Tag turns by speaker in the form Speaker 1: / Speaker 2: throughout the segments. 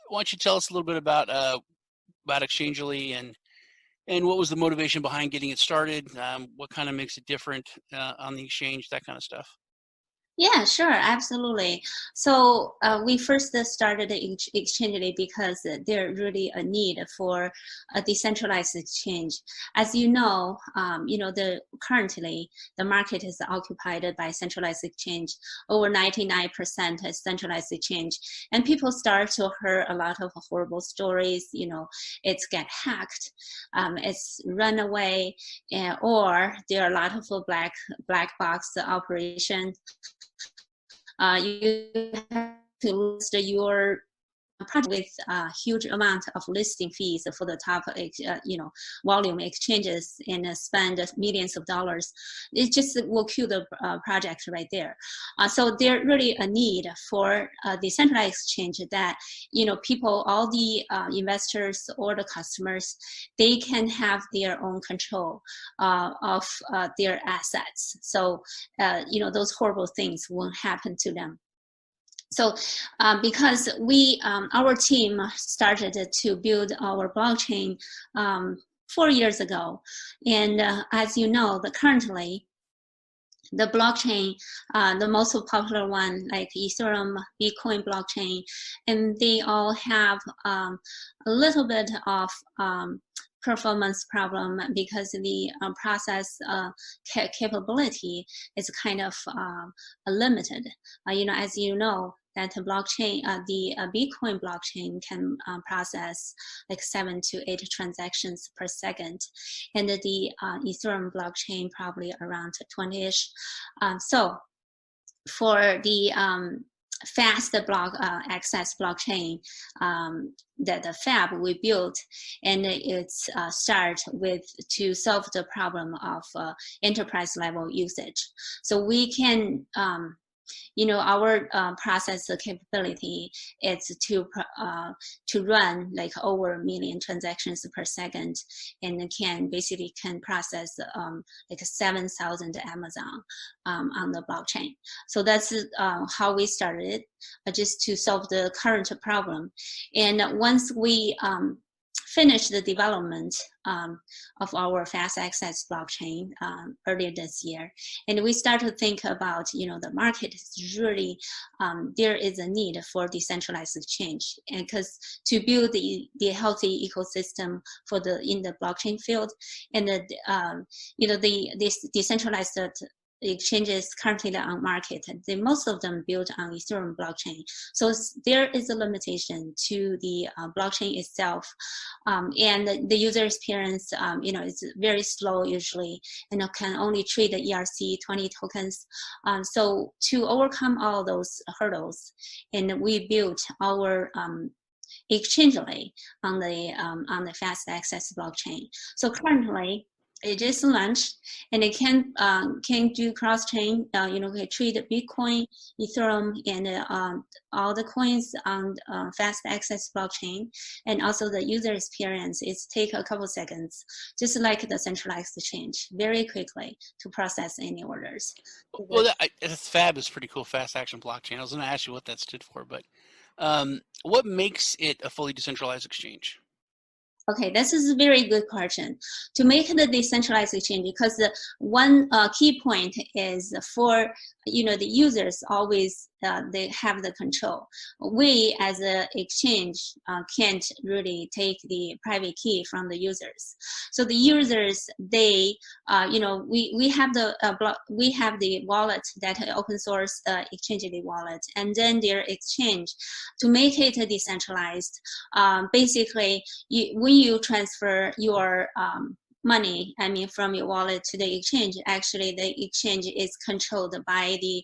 Speaker 1: why don't you tell us a little bit about eXchangily and what was the motivation behind getting it started? What kind of makes it different on the exchange, that kind of stuff.
Speaker 2: Yeah, sure, absolutely. So we first started Eexchangely because there really a need for a decentralized exchange. As the currently the market is occupied by centralized exchange. Over 99% is centralized exchange, and people start to hear a lot of horrible stories. It's get hacked, it's run away, or there are a lot of black box operation. You have to list your project with a huge amount of listing fees for the top, volume exchanges and spend millions of dollars. It just will kill the project right there. So there really a need for a decentralized exchange that, people, all the investors or the customers, they can have their own control of their assets. So, those horrible things won't happen to them. So because our team started to build our blockchain 4 years ago, and as you know, currently the blockchain, the most popular one like Ethereum, Bitcoin blockchain, and they all have a little bit of performance problem because the process capability is kind of limited. As you know, that blockchain, the Bitcoin blockchain can process like 7 to 8 transactions per second, and the Ethereum blockchain probably around 20-ish. So for the fast access blockchain that the fab we built, and it's start with to solve the problem of enterprise level usage. So we can our process capability is to run like over 1 million transactions per second, and basically can process like 7,000 Amazon on the blockchain. So that's how we started, just to solve the current problem. And once we finished the development of our fast access blockchain earlier this year, and we start to think about, the market is really, there is a need for decentralized exchange, and because to build the healthy ecosystem for in the blockchain field, and this decentralized exchanges currently on market, most of them built on Ethereum blockchain. So there is a limitation to the blockchain itself, and the user experience, is very slow usually, and can only trade the ERC 20 tokens. So to overcome all those hurdles, and we built our eXchangily on the fast access blockchain. So currently, it just launched, and it can do cross chain. Can trade Bitcoin, Ethereum, and all the coins on fast access blockchain. And also the user experience is take a couple seconds, just like the centralized exchange, very quickly to process any orders.
Speaker 1: Well, Fab is pretty cool. Fast action blockchain. I was going to ask you what that stood for, but what makes it a fully decentralized exchange?
Speaker 2: Okay, this is a very good question. To make the decentralized exchange, because the one key point is for the users always they have the control. We as an exchange can't really take the private key from the users. So the users, they we have the wallet, that open source eXchangily wallet, and then their exchange to make it decentralized. Basically, when you transfer your money, from your wallet to the exchange, actually the exchange is controlled by the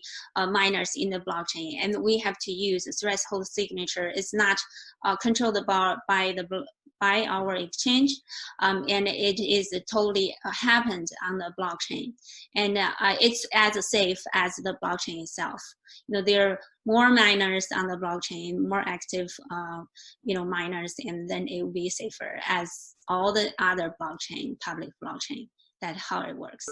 Speaker 2: miners in the blockchain, and we have to use a threshold signature. It's not controlled by our exchange, and it is totally happened on the blockchain, and it's as safe as the blockchain itself. There are more miners on the blockchain, more active miners, and then it will be safer as all the other blockchain, public blockchain. That's how it works.